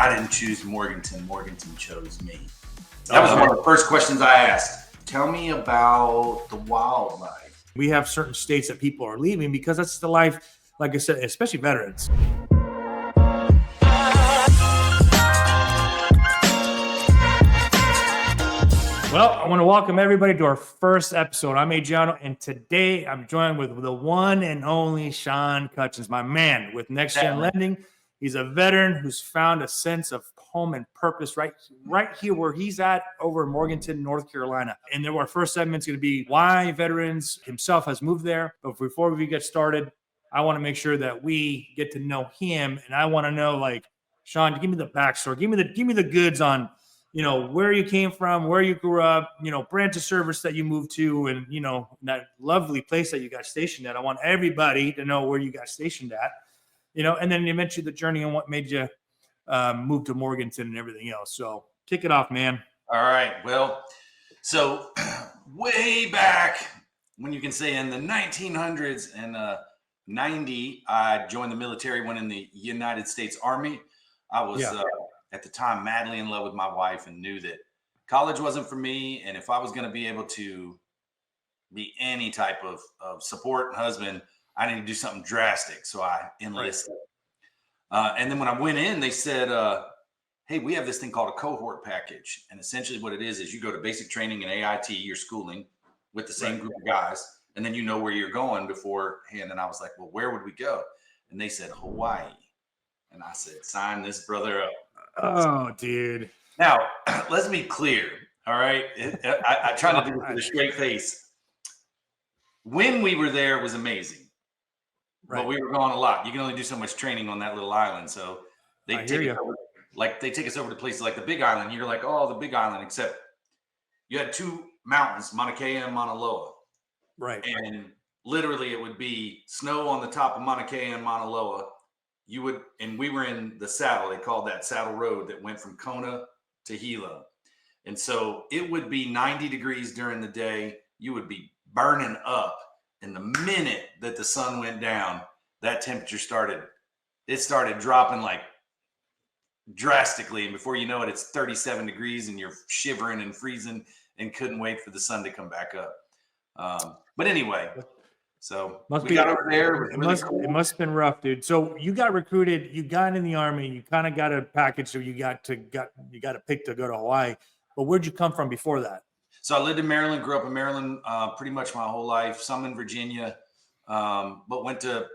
I didn't choose Morganton. Morganton chose me. That was one of the first questions I asked. Tell me about the wildlife. We have certain states that people are leaving because that's the life, like I said, especially veterans. Well, I want to welcome everybody to our first episode. I'm Adriano, and today I'm joined with the one and only Sean Cutchens, my man with Next Gen Lending. He's a veteran who's found a sense of home and purpose right here where he's at over in Morganton, North Carolina. And then our first segment is going to be why veterans himself has moved there. But before we get started, I want to make sure that we get to know him, and I want to know, like, Sean, give me the backstory, give me the goods on, where you came from, where you grew up, branch of service that you moved to, and, that lovely place that you got stationed at. I want everybody to know where you got stationed at, and then you mentioned the journey and what made you move to Morganton and everything else. So kick it off, man. All right. Well, so way back when you can say in the 1900s and 90, I joined the military, went in the United States Army. I was at the time madly in love with my wife and knew that college wasn't for me. And if I was going to be able to be any type of support and husband, I needed to do something drastic. So I enlisted. And then when I went in, they said, hey, we have this thing called a cohort package. And essentially what it is you go to basic training and AIT, your schooling with the same group of guys. And then you know where you're going beforehand. And I was like, well, where would we go? And they said, Hawaii. And I said, sign this brother up. Oh, dude. Now, let's be clear. All right. I try to do it with a straight face. When we were there, it was amazing. Right. But we were gone a lot. You can only do so much training on that little island. So they take us over to places like the Big Island. You're like, oh, the Big Island, except you had two mountains, Mauna Kea and Mauna Loa. Right. And literally it would be snow on the top of Mauna Kea and Mauna Loa. And we were in the saddle. They called that saddle road that went from Kona to Hilo. And so it would be 90 degrees during the day. You would be burning up. And the minute that the sun went down, that temperature started dropping like drastically. And before you know it, it's 37 degrees and you're shivering and freezing and couldn't wait for the sun to come back up. But anyway, so got over there. It must have been rough, dude. So you got recruited, you got in the Army, you kind of got a package. So you got a pick to go to Hawaii. But where'd you come from before that? So I lived in Maryland, grew up in Maryland pretty much my whole life, some in Virginia, but went to,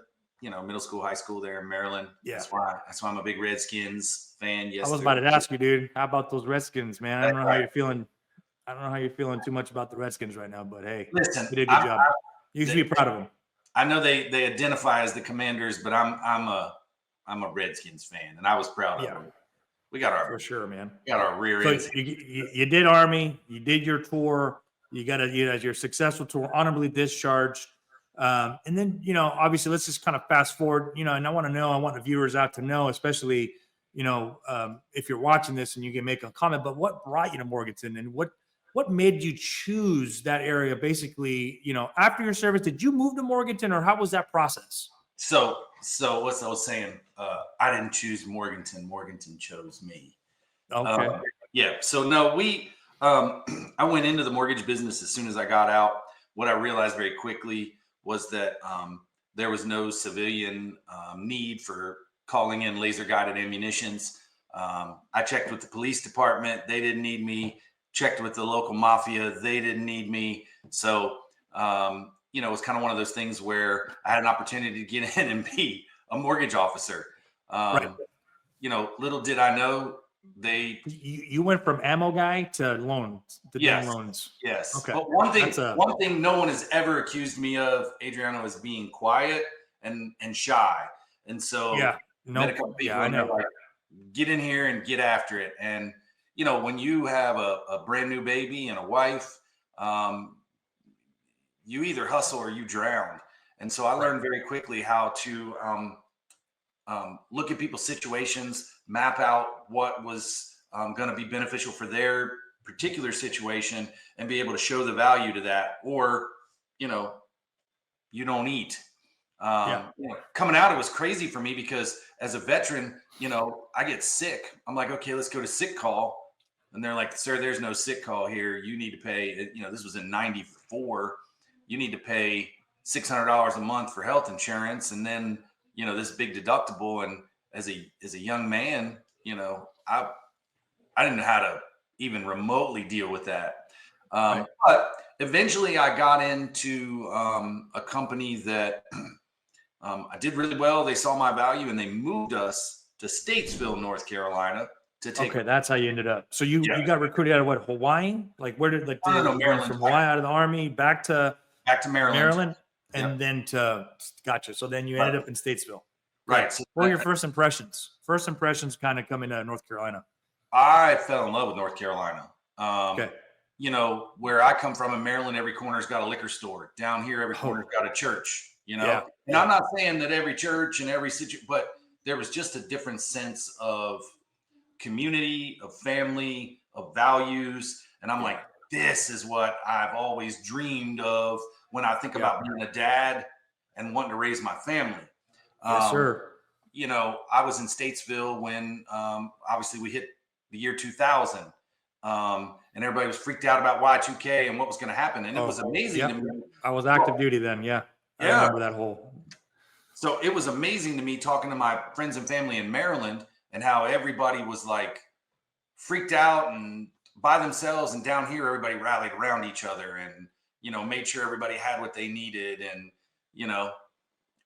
middle school, high school there in Maryland. Yeah. That's why I'm a big Redskins fan. Yes, I was about to ask you, dude, how about those Redskins, man? I don't know how you're feeling. I don't know how you're feeling too much about the Redskins right now, but hey, listen, you did a good job. You should be proud of them. I know they identify as the Commanders, but I'm a Redskins fan, and I was proud of them. We got our, for sure, man. We got our rear ends. So you did Army, you did your tour, you got your successful tour, honorably discharged. And then, obviously let's just kind of fast forward, and I want the viewers out to know, especially, if you're watching this and you can make a comment, but what brought you to Morganton and what made you choose that area? Basically, after your service, did you move to Morganton or how was that process? So what I was saying, I didn't choose Morganton. Morganton chose me. Okay. So no, I went into the mortgage business as soon as I got out. What I realized very quickly was that there was no civilian need for calling in laser guided ammunitions. I checked with the police department. They didn't need me. Checked with the local mafia. They didn't need me. So, it was kind of one of those things where I had an opportunity to get in and be a mortgage officer. Right. Little did I know you went from ammo guy to loans. Loans. Yes. Okay. But one thing no one has ever accused me of, Adriano, is being quiet and shy. And so met a couple people and they're like, get in here and get after it. And when you have a brand new baby and a wife, you either hustle or you drown. And so I learned very quickly how to look at people's situations, map out what was going to be beneficial for their particular situation, and be able to show the value to that. Or, you don't eat. Coming out, it was crazy for me because as a veteran, I get sick. I'm like, okay, let's go to sick call. And they're like, sir, there's no sick call here. You need to pay, this was in 94. You need to pay $600 a month for health insurance. And then, this big deductible. And as a young man, I didn't know how to even remotely deal with that. Right. But eventually I got into a company that I did really well. They saw my value and they moved us to Statesville, North Carolina to take. Okay, that's how you ended up. So you got recruited out of what, Hawaii? Like where did No, Maryland. From Hawaii out of the Army back to Maryland, and then to gotcha. So then you ended up in Statesville. Right. So what were your first impressions? First impressions kind of coming to North Carolina. I fell in love with North Carolina. Okay. Where I come from in Maryland, every corner's got a liquor store. Down here, every corner's got a church. And I'm not saying that every church and every situation, but there was just a different sense of community, of family, of values. And I'm like, this is what I've always dreamed of when I think about being a dad and wanting to raise my family. Yes, sir. I was in Statesville when obviously we hit the year 2000. And everybody was freaked out about Y2K and what was going to happen. And it was amazing to me. I was active duty then. Yeah. I remember that whole. So it was amazing to me talking to my friends and family in Maryland and how everybody was like freaked out and by themselves. And down here, everybody rallied around each other and, made sure everybody had what they needed. And,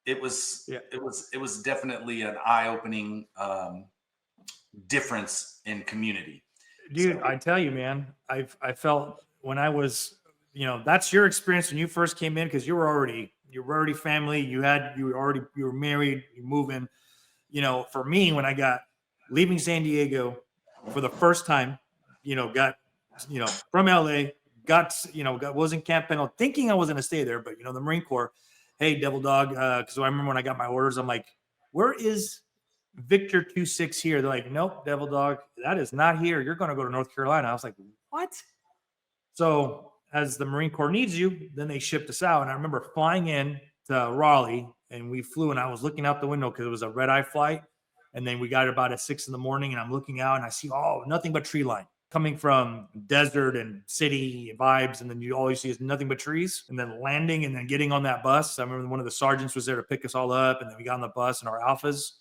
it was definitely an eye-opening difference in community. Dude, I tell you, man, I felt when I was, that's your experience when you first came in because you were already family. You were married, you're moving. For me, when I got leaving San Diego for the first time, from LA, was in Camp Pendle, thinking I was going to stay there, but the Marine Corps, hey, Devil Dog, because I remember when I got my orders, I'm like, where is Victor 26 here? They're like, nope, Devil Dog, that is not here. You're going to go to North Carolina. I was like, what? So as the Marine Corps needs you, then they shipped us out. And I remember flying in to Raleigh and we flew and I was looking out the window because it was a red eye flight. And then we got about at 6 a.m. and I'm looking out and I see, nothing but tree line coming from desert and city vibes. And then all you see is nothing but trees and then landing and then getting on that bus. I remember one of the sergeants was there to pick us all up. And then we got on the bus and our alphas.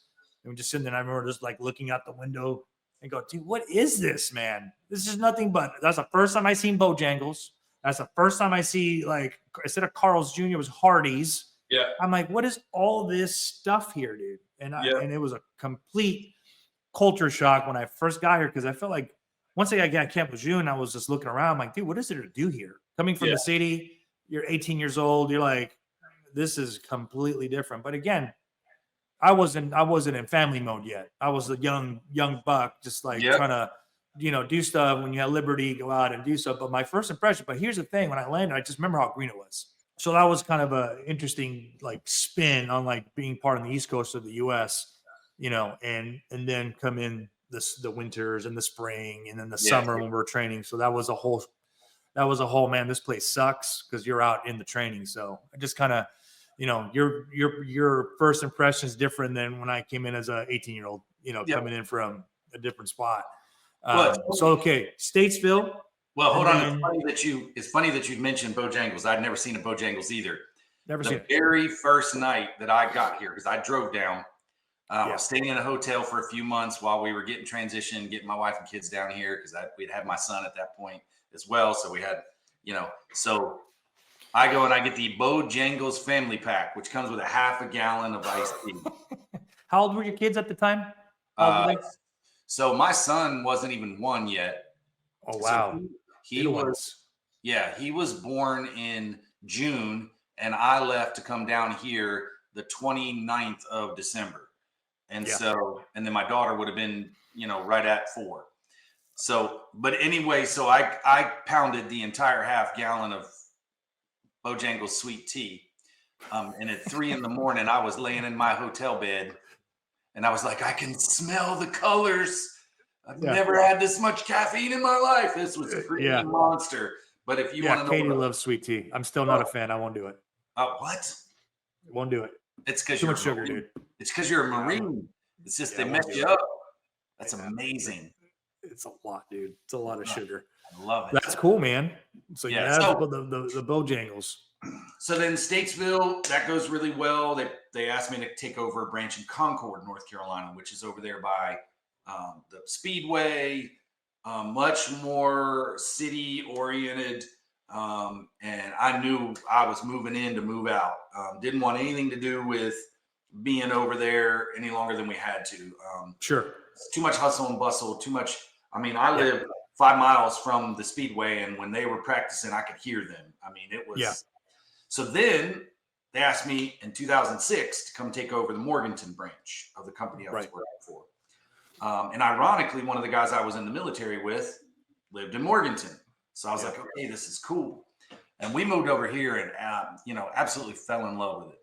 And we just sitting there. And I remember just like looking out the window and go, dude, what is this, man? This is nothing but, that's the first time I seen Bojangles. That's the first time I see, like, instead of Carl's Jr., it was Hardee's. Yeah. I'm like, what is all this stuff here, dude? And it was a complete culture shock when I first got here because I felt like once I got Camp Lejeune, I was just looking around. I'm like, dude, what is there to do here? Coming from the city, you're 18 years old. You're like, this is completely different. But again, I wasn't in family mode yet. I was a young buck, just like trying to, do stuff when you had liberty, go out and do stuff. But my first impression, but here's the thing, when I landed, I just remember how green it was. So that was kind of a interesting like spin on like being part of the East Coast of the US, and then come in the winters and the spring and then the summer when we're training. So that was a whole, man, this place sucks because you're out in the training. So I just kind of, your first impression is different than when I came in as a 18-year-old, coming in from a different spot. Statesville. Well, hold on. It's funny that you mentioned Bojangles. I'd never seen a Bojangles either. The very first night that I got here, because I drove down, I was staying in a hotel for a few months while we were getting transitioned, getting my wife and kids down here because we'd had my son at that point as well. So we had, so I go and I get the Bojangles family pack, which comes with a half a gallon of iced tea. How old were your kids at the time? So my son wasn't even 1 yet. Oh, wow. So he was born in June and I left to come down here the 29th of December. And and then my daughter would have been, right at 4. So, but anyway, so I pounded the entire half gallon of Bojangles sweet tea. And at 3 a.m, I was laying in my hotel bed and I was like, I can smell the colors. I've never had this much caffeine in my life. This was a freaking monster. But if you want to know, Katie loves sweet tea. I'm still not a fan. I won't do it. What? Won't do it. It's because Too you're much a sugar, Marine. dude. It's because you're a Marine. It's just Yeah, they I mess won't do you it. up. That's Yeah. amazing. It's a lot, dude. It's a lot of sugar. I love it. That's cool, man. So you Yeah, have so- the Bojangles. So then Statesville, that goes really well. They asked me to take over a branch in Concord, North Carolina, which is over there by the Speedway, much more city oriented. And I knew I was moving in to move out. Didn't want anything to do with being over there any longer than we had to. Sure. Too much hustle and bustle, too much. I mean, I live 5 miles from the Speedway, and when they were practicing, I could hear them. I mean, it was. Yeah. So then they asked me in 2006 to come take over the Morganton branch of the company I was working for. And ironically, one of the guys I was in the military with lived in Morganton. So I was like, okay, this is cool. And we moved over here and, absolutely fell in love with it.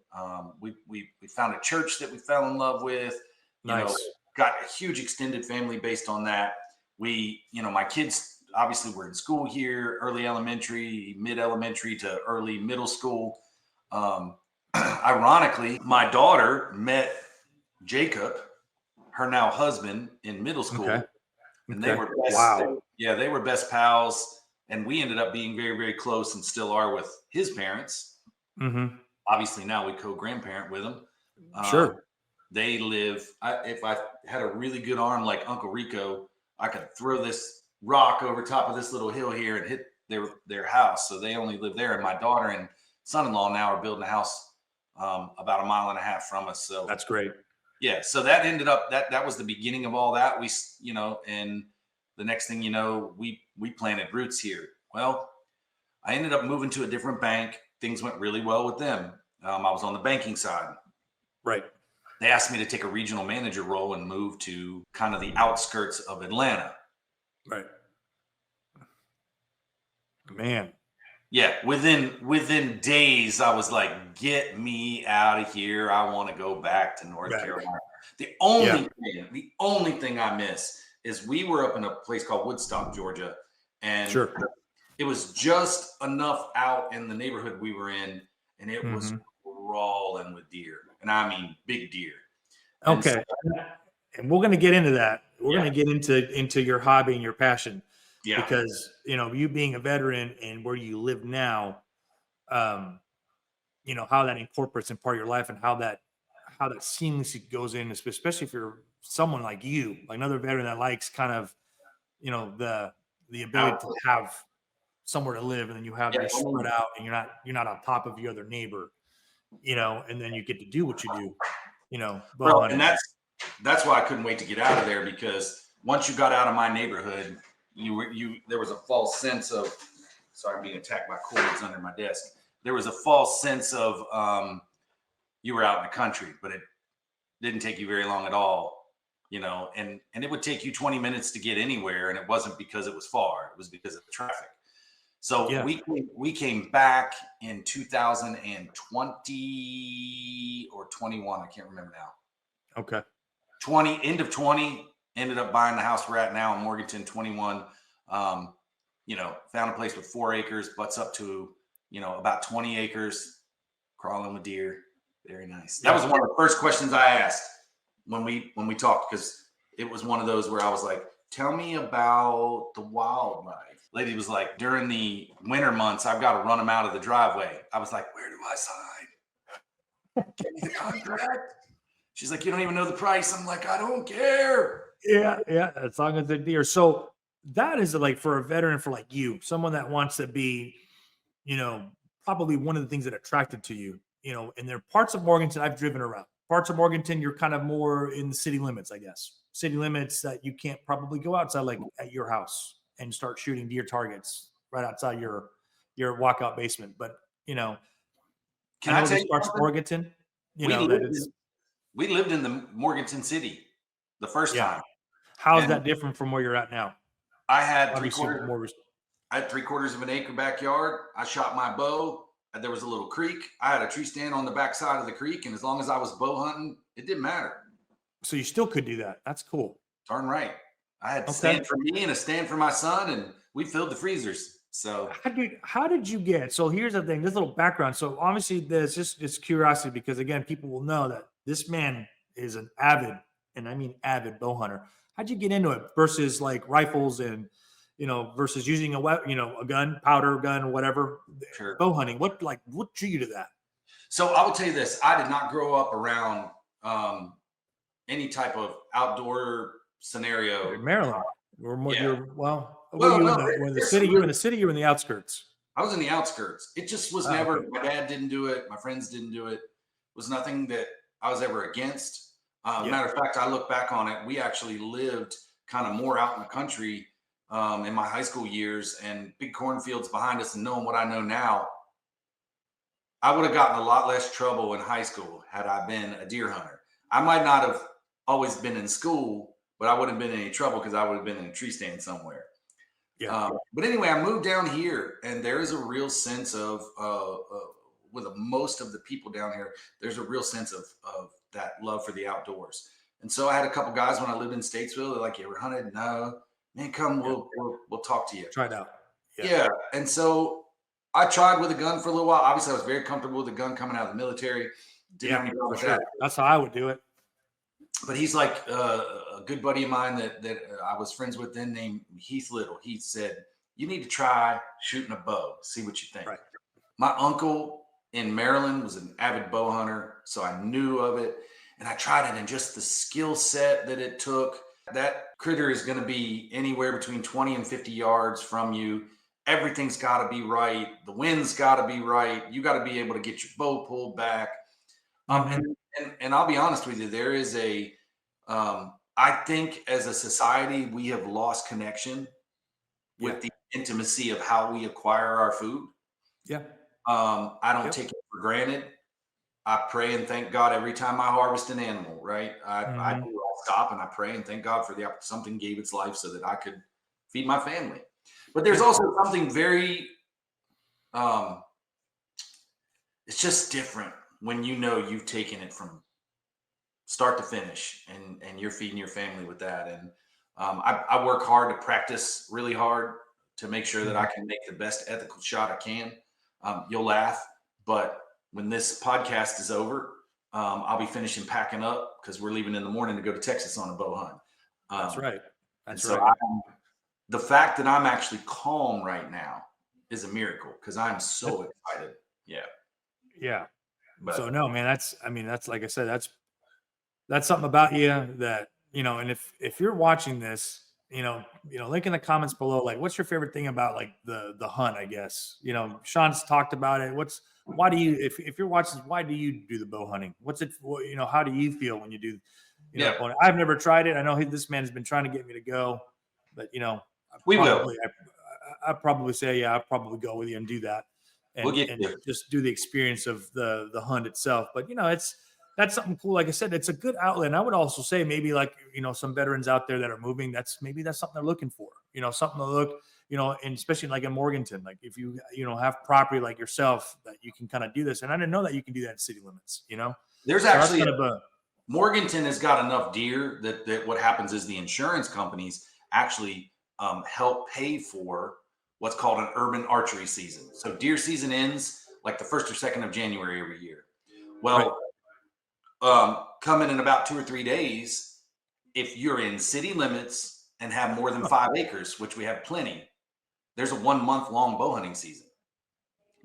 We found a church that we fell in love with. You know, got a huge extended family based on that. My kids obviously were in school here, early elementary, mid elementary to early middle school. Ironically, my daughter met Jacob, her now husband, in middle school. And they were they were best pals. And we ended up being very, very close and still are with his parents. Mm-hmm. Obviously now we co-grandparent with them. Sure. They live, if I had a really good arm like Uncle Rico, I could throw this rock over top of this little hill here and hit their house. So they only live there. And my daughter and son-in-law now are building a house about 1.5 miles from us. So that's great. Yeah. So that ended up, that was the beginning of all that. And the next thing you know, we planted roots here. Well, I ended up moving to a different bank. Things went really well with them. I was on the banking side. Right. They asked me to take a regional manager role and move to kind of the outskirts of Atlanta. Right. Man. Yeah. Within days, I was like, get me out of here. I want to go back to North Carolina. The only thing I miss is we were up in a place called Woodstock, Georgia. And it was just enough out in the neighborhood we were in. And it was crawling with deer. And I mean, big deer. And we're going to get into that. We're going to get into your hobby and your passion. Yeah. Because, you being a veteran and where you live now, how that incorporates in part of your life and how that seamlessly goes in, especially if you're someone like you, like another veteran that likes kind of, the ability to have somewhere to live, and then you have your spread out and you're not on top of your other neighbor, and then you get to do what you do, Well, and that's why I couldn't wait to get out of there, because once you got out of my neighborhood, there was a false sense of, sorry, I'm being attacked by cords under my desk. There was a false sense of you were out in the country, but it didn't take you very long at all, and it would take you 20 minutes to get anywhere, and it wasn't because it was far, it was because of the traffic. So we came back in 2020 or 21, I can't remember now. Okay. End of 20, ended up buying the house we're at now in Morganton. 21, found a place with 4 acres, butts up to, about 20 acres, crawling with deer. Very nice. That was one of the first questions I asked when we talked, because it was one of those where I was like, tell me about the wildlife. Lady was like, during the winter months, I've got to run them out of the driveway. I was like, where do I sign? Give me the contract. She's like, you don't even know the price. I'm like, I don't care. Yeah. As long as they're deer. So that is like, for a veteran, for like you, someone that wants to be, probably one of the things that attracted to you, and there are parts of Morganton I've driven around. Parts of Morganton, you're kind of more in the city limits, I guess. City limits that you can't probably go outside, like at your house, and start shooting deer targets right outside your walkout basement. But, can I tell you parts of Morganton, we lived in the Morganton city the first time. How is that different from where you're at now? I had 3/4 of an acre backyard. I shot my bow. There was a little creek. I had a tree stand on the backside of the creek, and as long as I was bow hunting, it didn't matter. So you still could do that. That's cool. Darn right. I had a stand for me and a stand for my son, and we filled the freezers. So How did you get? So here's the thing. This little background. So obviously, there's just it's curiosity because again, people will know that this man is an avid, and I mean avid bow hunter. How'd you get into it versus like rifles and versus using a weapon, a gun, powder gun, or whatever? sure. Bow hunting. What drew you to that? So I will tell you this: I did not grow up around any type of outdoor scenario. In Maryland, or more, Yeah. were Well, you no, in the there's city? some You were in really. the city. You were in the outskirts. I was in the outskirts. It just was Ah, never. okay. My dad didn't do it. My friends didn't do it. It was nothing that I was ever against. Yeah. Matter of fact, I look back on it. We actually lived kind of more out in the country in my high school years, and big cornfields behind us. And knowing what I know now, I would have gotten a lot less trouble in high school had I been a deer hunter. I might not have always been in school, but I wouldn't have been in any trouble because I would have been in a tree stand somewhere. Yeah. But anyway, I moved down here, and there is a real sense of, with most of the people down here, there's a real sense of that love for the outdoors. And so I had a couple guys when I lived in Statesville. They're like, "You ever hunted?" No, man, come, Yeah. we'll talk to you. Try it out. Yeah. Yeah. And so I tried with a gun for a little while. Obviously, I was very comfortable with a gun coming out of the military. Didn't have any problem For with sure. that. That's how I would do it. But he's like a good buddy of mine that I was friends with then, named Heath Little. He said, "You need to try shooting a bow, see what you think." Right. My uncle in Maryland was an avid bow hunter, so I knew of it. And I tried it, and just the skill set that it took. That critter is going to be anywhere between 20 and 50 yards from you. Everything's got to be right. The wind's got to be right. You got to be able to get your bow pulled back. Mhm. And I'll be honest with you, there is I think as a society, we have lost connection Yeah. with the intimacy of how we acquire our food. Yeah. I don't Yep. take it for granted. I pray and thank God every time I harvest an animal, right? I Mhm. do. I stop and I pray and thank God for something gave its life so that I could feed my family. But there's Yeah. also something very, um, it's just different when you know you've taken it from start to finish and you're feeding your family with that. And I work hard to practice really hard to make sure that I Mhm. can make the best ethical shot I can. You'll laugh, but when this podcast is over, I'll be finishing packing up because we're leaving in the morning to go to Texas on a bow hunt. That's Um, right. and That's so right. the fact that I'm actually calm right now is a miracle because I'm so excited. Yeah. Yeah. So But no, man, that's like I said, that's something about you that, and if you're watching this, link in the comments below, like what's your favorite thing about like the hunt, I guess. Sean's talked about it. Why do you if you're watching this, why do you do the bow hunting? What's it how do you feel when you do yeah, bow hunting? I've never tried it. I know this man has been trying to get me to go, but we will. I probably say, yeah, I'll probably go with you and do that We'll and get you. just do the experience of the hunt itself. But that's something cool. Like I said, it's a good outlet. And I would also say maybe like, some veterans out there that are moving, that's something they're looking for, something to look, and especially like in Morganton, like if you, have property like yourself that you can kind of do this. And I didn't know that you can do that in city limits, There's so that's actually kind of Morganton has got enough deer that what happens is the insurance companies actually help pay for what's called an urban archery season. So deer season ends like the 1st or 2nd of January every year. right. Well, coming in about 2 or 3 days, if you're in city limits and have more than 5 acres, which we have plenty, there's a 1 month long bow hunting season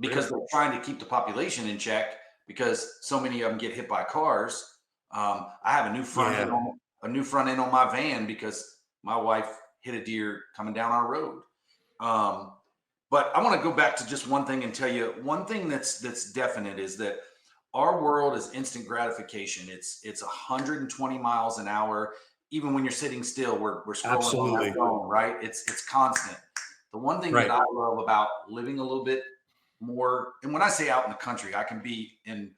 because Really? they're trying to keep the population in check because so many of them get hit by cars. I have a new Yeah. front end on my van because my wife hit a deer coming down our road. Um, but I want to go back to just one thing and tell you one thing that's definite is that our world is instant gratification. It's 120 miles an hour. Even when you're sitting still, we're scrolling on Absolutely. that phone, right? It's constant. The one thing that Right. I love about living a little bit more, and when I say out in the country, I can be in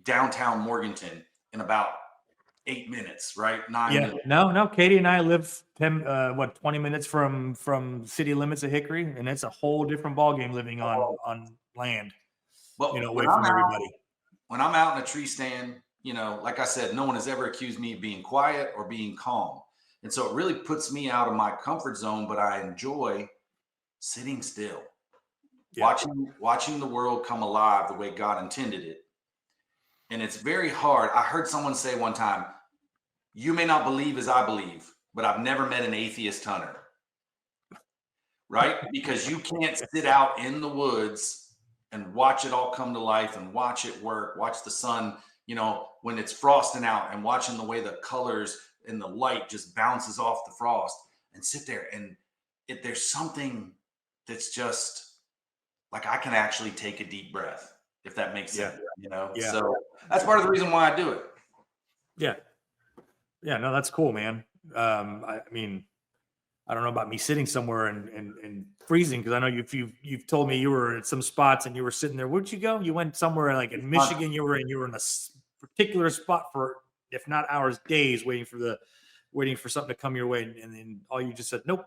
downtown Morganton in about 8 minutes, right? Nine Yeah. minutes. No. Katie and I live 20 minutes from city limits of Hickory, and it's a whole different ballgame living on land, But away from everybody. when I'm out in a tree stand, like I said, no one has ever accused me of being quiet or being calm. And so it really puts me out of my comfort zone, but I enjoy sitting still. Yeah. Watching the world come alive the way God intended it. And it's very hard. I heard someone say one time, you may not believe as I believe, but I've never met an atheist hunter. Right? Because you can't sit out in the woods and watch it all come to life and watch it work, watch the sun, when it's frosting out and watching the way the colors and the light just bounces off the frost and sit there. And there's something that's just like, I can actually take a deep breath, if that makes sense, Yeah. So that's part of the reason why I do it. Yeah. Yeah. No, that's cool, man. I mean, I don't know about me sitting somewhere and freezing, because I know you've told me you were at some spots and you were sitting there. Where'd you go? You went somewhere like in Michigan. You were in a particular spot for, if not hours, days, waiting for something to come your way, and then all you just said nope.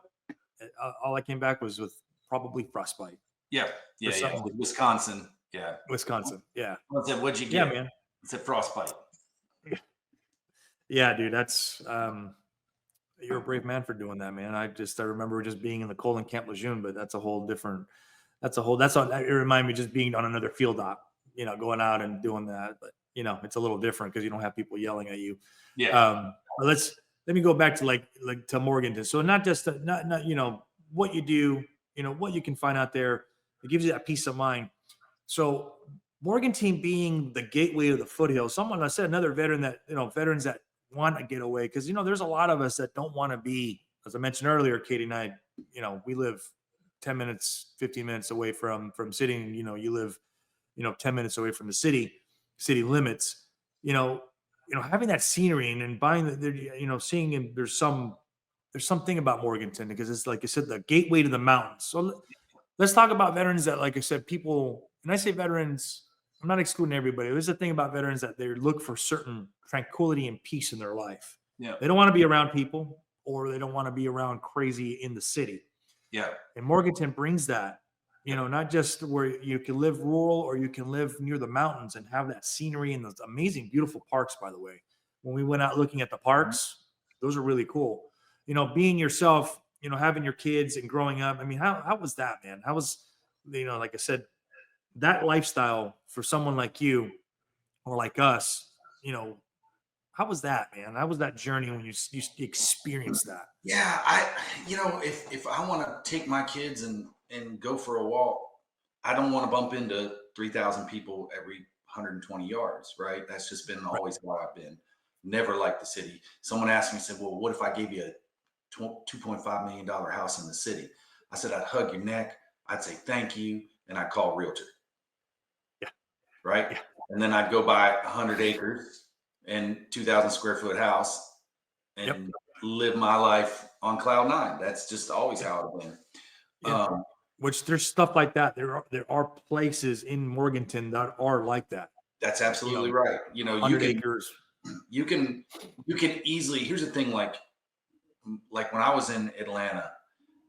All I came back was with probably frostbite. Yeah. Wisconsin. Yeah. Wisconsin. Yeah. I said, what'd you get? Yeah, man. I said frostbite. Yeah, dude. That's you're a brave man for doing that, man. I remember just being in the cold in Camp Lejeune, but that's all. It reminded me just being on another field op, going out and doing that. But it's a little different because you don't have people yelling at you. Yeah. But let me go back to like to Morganton. So not just not what you do, what you can find out there. It gives you that peace of mind. So Morganton being the gateway to the foothills. Someone I said, another veteran that veterans that want to get away, because there's a lot of us that don't want to be, as I mentioned earlier, Katie and I, we live 10 minutes 15 minutes away from city. You live 10 minutes away from the city limits. Having that scenery and buying the seeing, and there's something about Morganton, because it's like I said, the gateway to the mountains. So let's talk about veterans that, like I said, people, and I say veterans, I'm not excluding everybody. There's a thing about veterans that they look for certain tranquility and peace in their life. Yeah. They don't want to be around people, or they don't want to be around crazy in the city. Yeah. And Morganton brings that, not just where you can live rural, or you can live near the mountains and have that scenery and those amazing, beautiful parks, by the way. When we went out looking at the parks, those are really cool. Being yourself, having your kids and growing up. I mean, how was that, man? How was, like I said, that lifestyle for someone like you or like us, how was that, man? How was that journey when you experienced that? Yeah, if I want to take my kids and go for a walk, I don't want to bump into 3,000 people every 120 yards, right? That's just been always how I've been. Never liked the city. Someone asked me, said, well, what if I gave you a $2.5 million house in the city? I said, I'd hug your neck. I'd say, thank you. And I'd call a realtor. Yeah. Right. Yeah. And then I'd go buy 100 acres and 2,000 square foot house and live my life on cloud nine. That's just always how I've been. Yeah. Which there's stuff like that. There are places in Morganton that are like that. That's absolutely right. 100 acres. You can easily, here's the thing, like when I was in Atlanta,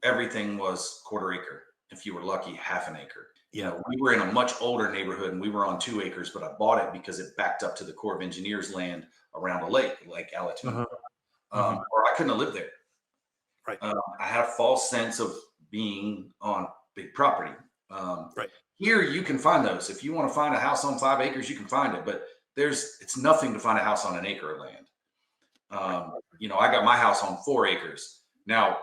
everything was quarter acre. If you were lucky, half an acre. We were in a much older neighborhood and we were on 2 acres, but I bought it because it backed up to the Corps of Engineers land around a lake, Lake Alatum. Or I couldn't have lived there. Right. I had a false sense of being on big property. Right. Here you can find those. If you want to find a house on 5 acres, you can find it, but it's nothing to find a house on an acre of land. I got my house on 4 acres. Now,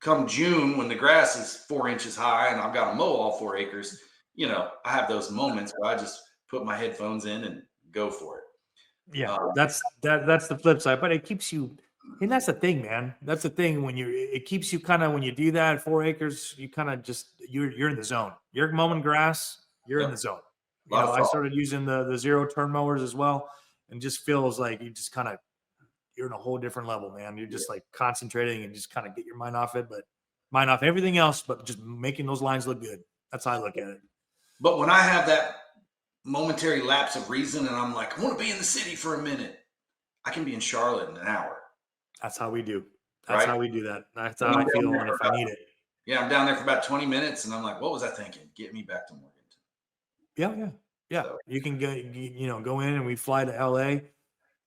come June, when the grass is 4 inches high and I've got to mow all 4 acres, I have those moments where I just put my headphones in and go for it. Yeah, that's the flip side, but it keeps you, and that's the thing, man. That's the thing it keeps you kind of, when you do that at 4 acres, you kind of just, you're in the zone. You're mowing grass, you're in the zone. I started using the 0 turn mowers as well, and just feels like you just kind of, you're in a whole different level, man. You're just like concentrating and just kind of get your mind off everything else, but just making those lines look good. That's how I look at it. But when I have that momentary lapse of reason and I'm like, I want to be in the city for a minute, I can be in Charlotte in an hour. That's how we do. That's how we do that. That's how I feel if I need it. Yeah, I'm down there for about 20 minutes and I'm like, what was I thinking? Get me back to Morganton. Yeah. So, you can go in and we fly to LA.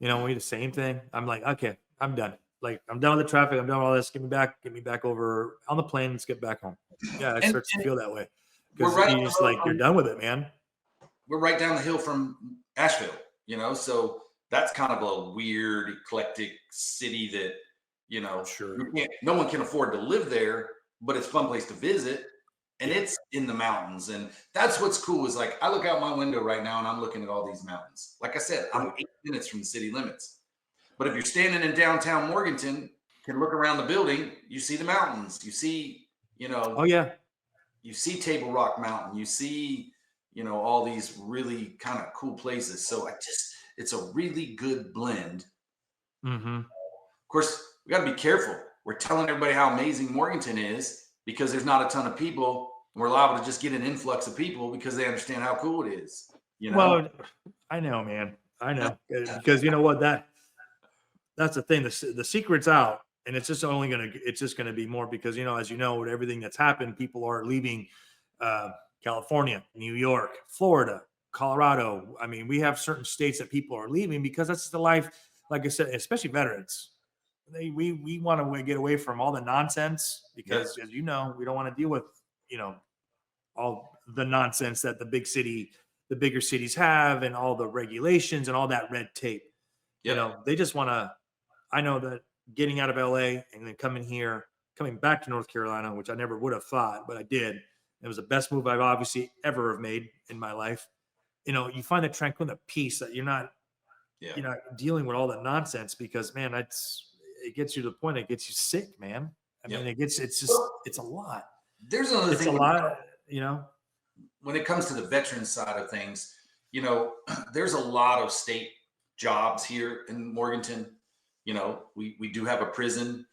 We do the same thing. I'm like, okay, I'm done. Like, I'm done with the traffic. I'm done with all this. Get me back over on the plane. Let's get back home. Yeah, it starts to feel that way. We're because right. you just like you're done with it, man. We're right down the hill from Asheville, so that's kind of a weird, eclectic city that, Sure. no one can afford to live there, but it's a fun place to visit. And Yeah. it's in the mountains. And that's what's cool is like, I look out my window right now and I'm looking at all these mountains. Like I said, I'm 8 minutes from the city limits. But if you're standing in downtown Morganton, can look around the building, you see the mountains. You see, Oh yeah. you see Table Rock Mountain. You see, all these really kind of cool places. So it's a really good blend. Mm-hmm. Of course, we got to be careful. We're telling everybody how amazing Morganton is because there's not a ton of people. We're liable to just get an influx of people because they understand how cool it is. Well, I know, man. I know because you know what that's the thing. The secret's out, and it's just gonna be more because as you know, with everything that's happened, people are leaving California, New York, Florida, Colorado. I mean, we have certain states that people are leaving because that's the life. Like I said, especially veterans. We want to get away from all the nonsense because, as you know, we don't want to deal with all the nonsense that the bigger cities have, and all the regulations and all that red tape. They just want to. I know that getting out of LA and then coming back to North Carolina, which I never would have thought, but I did. It was the best move I've obviously ever have made in my life. You find the tranquility, the peace that you're not dealing with all that nonsense because, man, it gets you to the point. It gets you sick, man. I mean, it's a lot. There's another thing. It's a lot, when it comes to the veteran side of things, there's a lot of state jobs here in Morganton. We do have a prison.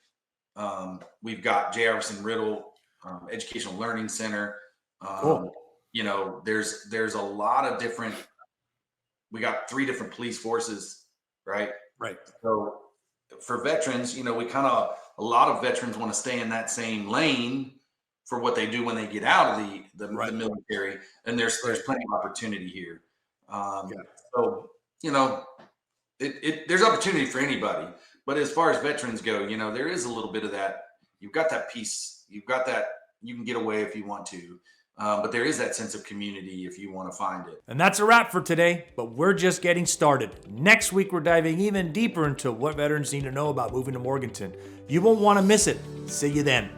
We've got J. Iverson Riddle Educational Learning Center. Cool. There's a lot of different. We got 3 different police forces, right? Right. So for veterans, a lot of veterans want to stay in that same lane for what they do when they get out of the military, and there's plenty of opportunity here. So there's opportunity for anybody, but as far as veterans go, there is a little bit of that. You've got that peace. You've got that. You can get away if you want to. But there is that sense of community if you want to find it. And that's a wrap for today, but we're just getting started. Next week, we're diving even deeper into what veterans need to know about moving to Morganton. You won't want to miss it. See you then.